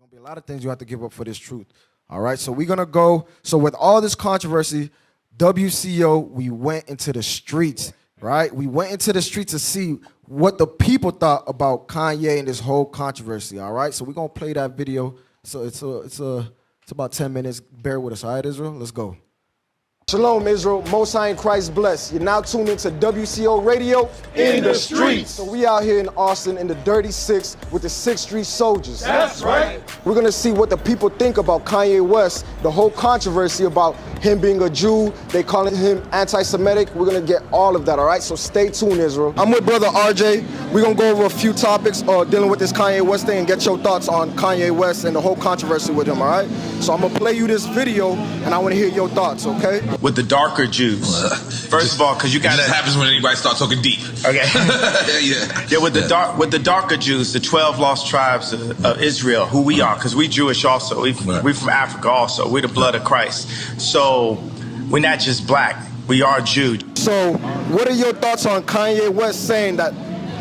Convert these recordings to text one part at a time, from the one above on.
gonna be a lot of things you have to give up for this truth. All right, so we're gonna go. So with all this controversy, WCO, we went into the streets, right? We went into the streets to see what the people thought about Kanye and this whole controversy. All right, so we're gonna play that video. So it's about 10 minutes. Bear with us, all right, Israel? Let's go. Shalom, Israel. Most High in Christ bless. You're now tuned into WCO Radio in the streets. So we out here in Austin in the Dirty Six with the 6th Street Soldiers. That's right. We're gonna see what the people think about Kanye West, the whole controversy about him being a Jew. They calling him anti-Semitic. We're gonna get all of that, all right? So stay tuned, Israel. I'm with brother RJ. We're gonna go over a few topics dealing with this Kanye West thing and get your thoughts on Kanye West and the whole controversy with him, all right? So I'm gonna play you this video and I wanna hear your thoughts, okay? With the darker Jews. First of all, because you gotta. It just happens when anybody starts talking deep. Okay. Yeah, with the darker Jews, the 12 lost tribes of Israel, who we are, because we Jewish also. We from Africa also. We're the blood of Christ. So we're not just black. We are Jews. So what are your thoughts on Kanye West saying that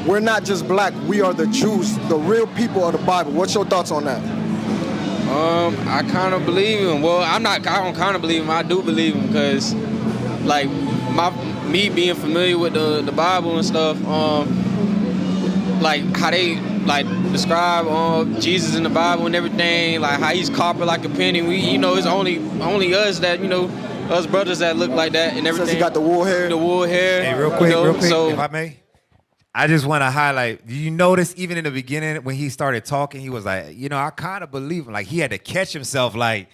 we're not just black, we are the Jews, the real people of the Bible? What's your thoughts on that? I kind of believe him. Well, I don't kind of believe him. I do believe him because, like, me being familiar with the Bible and stuff, like how they like describe Jesus in the Bible and everything, like how he's copper like a penny. It's only us that us brothers that look like that and everything. Says he got the wool hair. The wool hair. Hey, real quick, so, if I may. I just want to highlight, do you notice even in the beginning when he started talking, he was like, I kind of believe him. Like he had to catch himself like,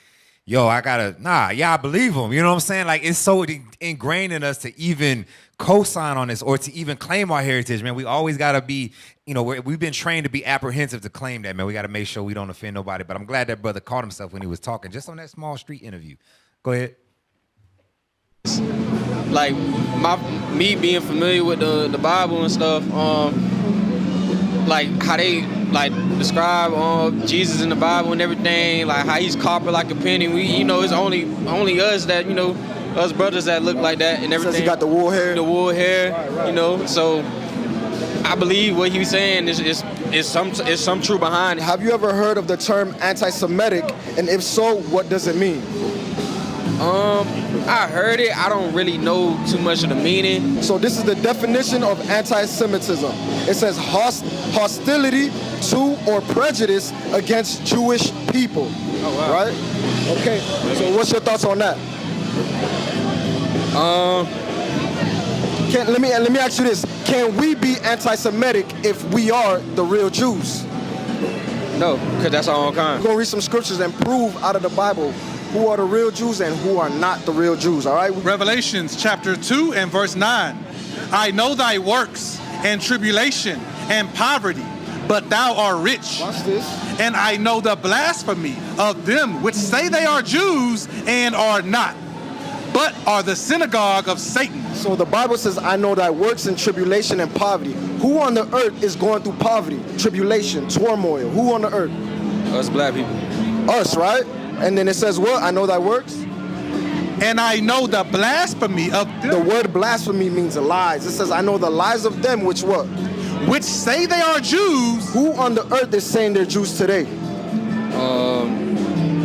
I believe him. You know what I'm saying? Like it's so ingrained in us to even co-sign on this or to even claim our heritage, man. We always got to be, we've been trained to be apprehensive to claim that, man. We got to make sure we don't offend nobody. But I'm glad that brother caught himself when he was talking just on that small street interview. Go ahead. Like me being familiar with the Bible and stuff, like how they like describe Jesus in the Bible and everything, like how he's copper like a penny. It's only us that us brothers that look like that and everything. Says he got the wool hair. The wool hair, right. So I believe what he's saying is some truth behind it. Have you ever heard of the term anti-Semitic? And if so, what does it mean? I heard it. I don't really know too much of the meaning. So this is the definition of anti-Semitism. It says hostility to or prejudice against Jewish people. Oh, wow. Right? Okay. So what's your thoughts on that? Let me ask you this. Can we be anti-Semitic if we are the real Jews? No, because that's our own kind. We're going to read some scriptures and prove out of the Bible who are the real Jews and who are not the real Jews, all right? Revelations chapter 2 and verse 9. I know thy works and tribulation and poverty, but thou art rich. Watch this. And I know the blasphemy of them which say they are Jews and are not, but are the synagogue of Satan. So the Bible says, I know thy works and tribulation and poverty. Who on the earth is going through poverty, tribulation, turmoil? Who on the earth? Us black people. Us, right? And then it says what? I know thy works. And I know the blasphemy of them. The word blasphemy means lies. It says, I know the lies of them which what? Which say they are Jews. Who on the earth is saying they're Jews today?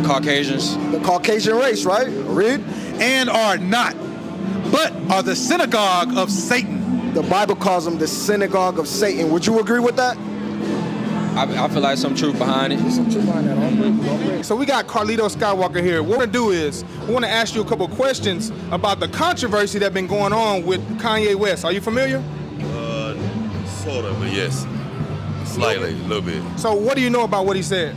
Caucasians. The Caucasian race, right? Read. And are not, but are the synagogue of Satan. The Bible calls them the synagogue of Satan. Would you agree with that? I feel like some truth behind it. There's some truth behind that. So we got Carlito Skywalker here. What we're gonna do is we want to ask you a couple questions about the controversy that's been going on with Kanye West. Are you familiar? Sort of, but yes. Slightly, a little bit. So what do you know about what he said?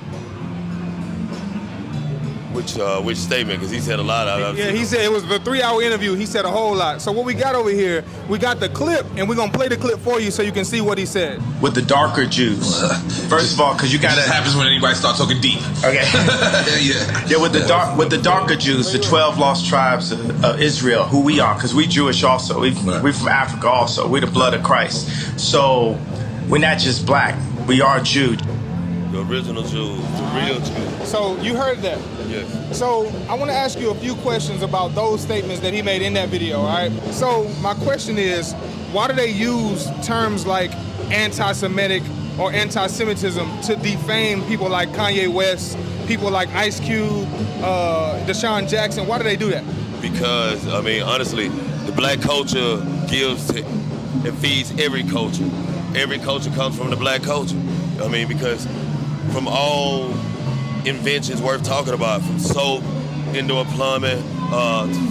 Which statement? Because he said a lot. Yeah, he said it was the 3-hour interview. He said a whole lot. So what we got over here, we got the clip, and we're gonna play the clip for you so you can see what he said. With the darker Jews. First of all, because you It gotta. just happens when anybody starts talking deep. Okay. Yeah, with the darker Jews, the 12 lost tribes of Israel, who we are, because we Jewish also. We from Africa also. We're the blood of Christ. So we're not just black. We are Jews. The original Jews, the real Jews. So you heard that. Yes. So I want to ask you a few questions about those statements that he made in that video, all right? So my question is, why do they use terms like anti-Semitic or anti-Semitism to defame people like Kanye West, people like Ice Cube, Deshaun Jackson? Why do they do that? Because, I mean, honestly, the black culture gives and feeds every culture. Every culture comes from the black culture. I mean, because from all inventions worth talking about, from soap, indoor plumbing,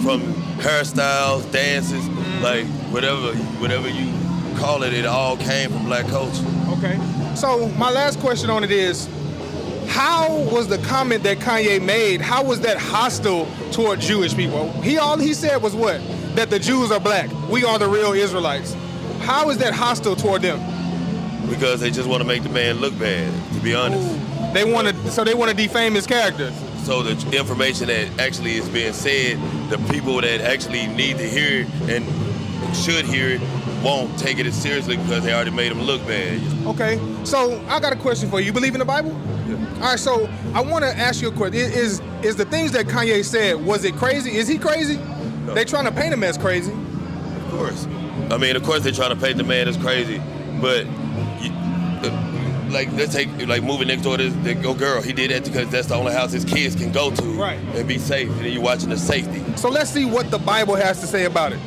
from hairstyles, dances, like whatever you call it, it all came from black culture. Okay. So my last question on it is, how was the comment that Kanye made, how was that hostile toward Jewish people? All he said was what? That the Jews are black. We are the real Israelites. How is that hostile toward them? Because they just want to make the man look bad, to be honest. They want to defame his character. So the information that actually is being said, the people that actually need to hear it and should hear it won't take it as seriously because they already made them look bad. Okay, so I got a question for you. You believe in the Bible? Yeah. All right, so I want to ask you a question. Is the things that Kanye said, was it crazy? Is he crazy? No. They trying to paint him as crazy. Of course. I mean, of course they're trying to paint the man as crazy, but like, let's take, like, moving next door to the girl. He did that because that's the only house his kids can go to, right, and be safe. And then you're watching the safety. So let's see what the Bible has to say about it.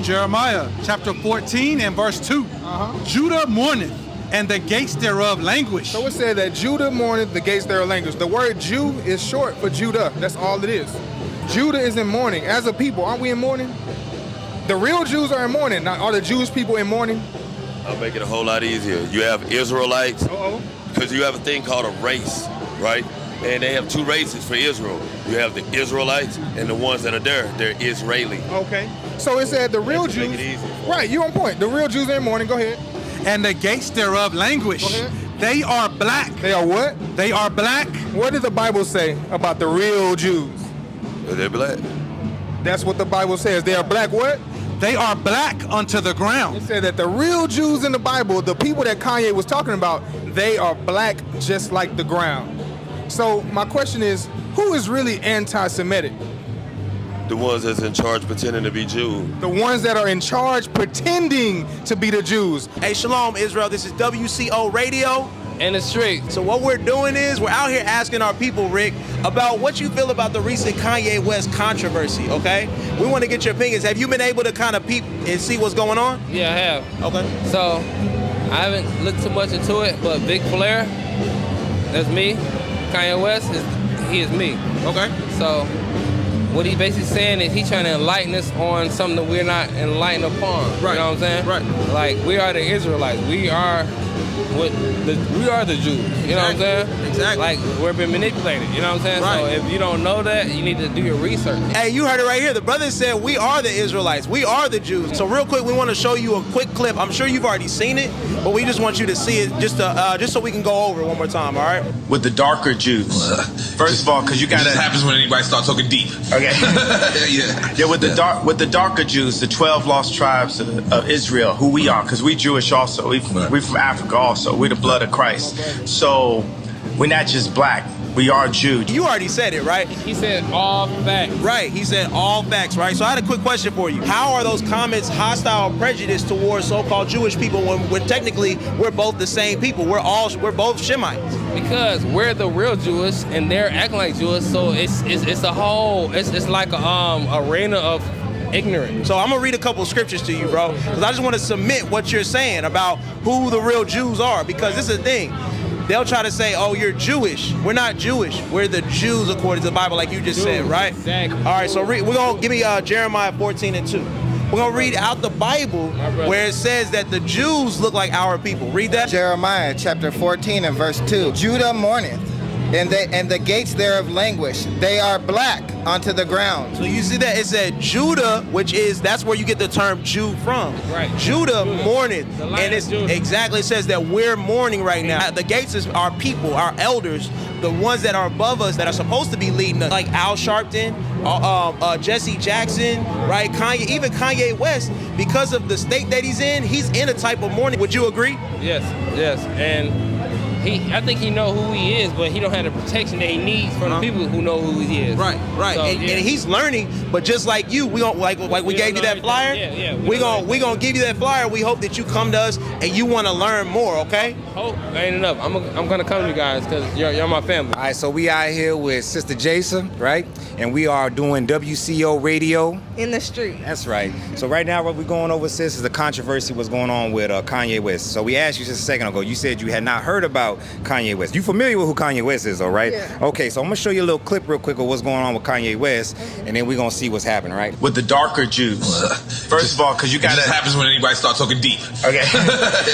Jeremiah chapter 14 and verse 2. Judah mourneth, and the gates thereof languish. So it said that Judah mourneth, the gates thereof languish. The word Jew is short for Judah. That's all it is. Judah is in mourning. As a people, aren't we in mourning? The real Jews are in mourning. Now, are the Jewish people in mourning? I'll make it a whole lot easier. You have Israelites, because you have a thing called a race, right? And they have two races for Israel. You have the Israelites and the ones that are there. They're Israeli. Okay. So it said the real Jews. Make it easy. Right, you on point. The real Jews are in mourning. Go ahead. And the gates thereof languish. They are black. They are what? They are black. What did the Bible say about the real Jews? They're black. That's what the Bible says. They are black what? They are black unto the ground. It said that the real Jews in the Bible, the people that Kanye was talking about, they are black just like the ground. So my question is, who is really anti-Semitic? The ones that's in charge pretending to be Jews. The ones that are in charge pretending to be the Jews. Hey, shalom, Israel. This is WCO Radio. And the street. So what we're doing is we're out here asking our people, Rick, about what you feel about the recent Kanye West controversy, okay? We want to get your opinions. Have you been able to kind of peep and see what's going on? Yeah, I have. Okay. So I haven't looked too much into it, but Big Flair, that's me. Kanye West, he is me. Okay. So what he basically saying is he's trying to enlighten us on something that we're not enlightened upon. Right. You know what I'm saying? Right. Like, we are the Israelites. We are the Jews. You know what I'm saying? Exactly. Like, we're being manipulated. You know what I'm saying? Right. So if you don't know that, you need to do your research. Hey, you heard it right here. The brother said we are the Israelites. We are the Jews. So real quick, we want to show you a quick clip. I'm sure you've already seen it, but we just want you to see it just so we can go over it one more time, all right? With the darker Jews. First of all, because you It just gotta. happens when anybody starts talking deep. Okay. Yeah. Yeah, with the darker Jews, the 12 lost tribes of Israel, who we are, because we Jewish also. We from Africa also. We're the blood of Christ. So we're not just black. We are Jews. You already said it, right? He said all facts. Right, he said all facts, right? So I had a quick question for you. How are those comments hostile or prejudiced towards so-called Jewish people when technically we're both the same people? We're both Shemites. Because we're the real Jewish and they're acting like Jewish, so it's a whole, it's like a arena of ignorance. So I'm gonna read a couple of scriptures to you, bro, because I just want to submit what you're saying about who the real Jews are, because this is the thing. They'll try to say, oh, you're Jewish. We're not Jewish. We're the Jews according to the Bible, like you just said, right? Exactly. All right, so we're going to give me Jeremiah 14 and 2. We're going to read out the Bible where it says that the Jews look like our people. Read that. Jeremiah chapter 14 and verse 2. Judah mourneth, and the gates thereof languish. They are black unto the ground. So you see that it said Judah, that's where you get the term Jew from. Right. Judah mourneth, The land and of it's Judah. exactly, it says that we're mourning right now. The gates is our people, our elders, the ones that are above us that are supposed to be leading us, like Al Sharpton, Jesse Jackson, right? Even Kanye West, because of the state that he's in a type of mourning. Would you agree? Yes, and I think he know who he is, but he don't have the protection that he needs from the people who know who he is. Right. So, and he's learning, but just like you, we gonna like we gave you that flyer. Yeah. We gonna give you that flyer. We hope that you come to us and you want to learn more. Okay. Hope ain't enough. I'm gonna come to you guys because you're my family. All right, so we out here with Sister Jason, right? And we are doing WCO radio. In the street. That's right. So right now what we're going over, sis, is the controversy what's going on with Kanye West. So we asked you just a second ago, you said you had not heard about Kanye West. You familiar with who Kanye West is, though, right? Yeah. Okay, so I'm gonna show you a little clip real quick of what's going on with Kanye West, and then we're gonna see what's happening, right? With the darker Jews. First of all, because you It got just to. happens when anybody starts talking deep. Okay.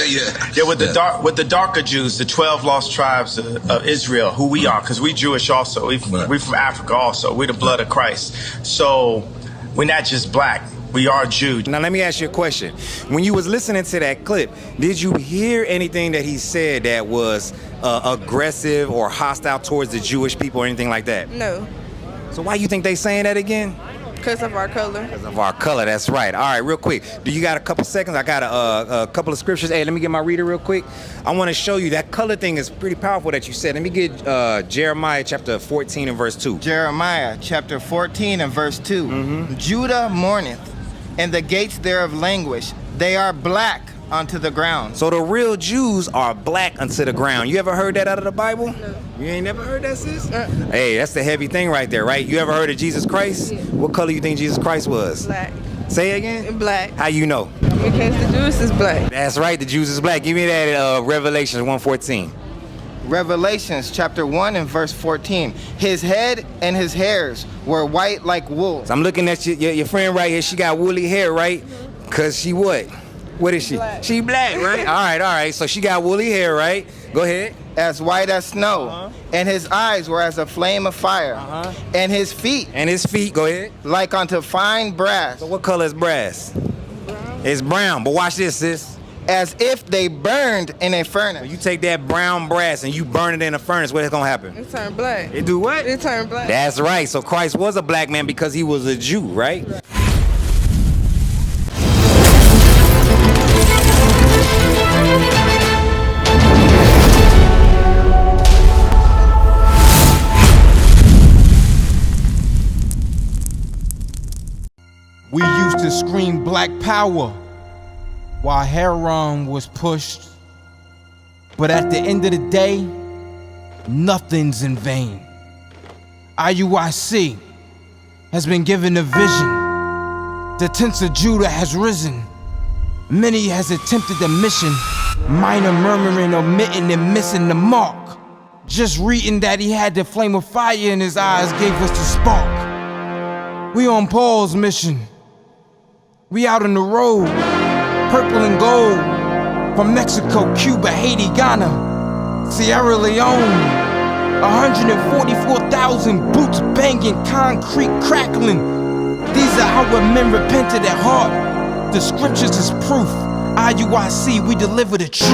Yeah. With the darker Jews, the 12 lost tribes of Israel, who we are, because we Jewish also. We from Africa also. We're the blood of Christ. So we're not just black. We are Jews. Now let me ask you a question. When you was listening to that clip, did you hear anything that he said that was aggressive or hostile towards the Jewish people or anything like that? No, So why you think they saying that again? because of our color. Because of our color, that's right. All right, real quick. Do you got a couple seconds? I got a couple of scriptures. Hey, let me get my reader real quick. I want to show you that color thing is pretty powerful that you said. Let me get Jeremiah chapter 14 and verse 2. Jeremiah chapter 14 and verse 2. Mm-hmm. Judah mourneth, and the gates thereof languish. They are black unto the ground. So the real Jews are black unto the ground. You ever heard that out of the Bible? No. You ain't never heard that, sis? Hey, that's the heavy thing right there, right? You ever heard of Jesus Christ? Yeah. What color you think Jesus Christ was? Black. Say it again? Black. How you know? Because the Jews is black. That's right, the Jews is black. Give me that Revelation 1:14. Revelations chapter 1 and verse 14. His head and his hairs were white like wool. So I'm looking at your friend right here. She got woolly hair, right? Because she what? What is she? Black. She black, right? All right. So she got woolly hair, right? Go ahead. As white as snow, and his eyes were as a flame of fire, and his feet Go ahead. like unto fine brass, So what color is brass? Brown. It's brown. But watch this, sis. as if they burned in a furnace. You take that brown brass and you burn it in a furnace, what's gonna happen? It turned black. It do what? It turned black. That's right. So Christ was a black man because he was a Jew, right? We used to scream black power while heroin was pushed. But at the end of the day, nothing's in vain. Iuic has been given a vision. The tents of Judah has risen. Many has attempted the mission, minor murmuring, omitting, and missing the mark. Just reading that he had the flame of fire in his eyes gave us the spark. We on Paul's mission. We out on the road, purple and gold, from Mexico, Cuba, Haiti, Ghana, Sierra Leone. 144,000 boots banging, concrete crackling. These are our men repented at heart. The scriptures is proof. Iuic, we deliver the truth.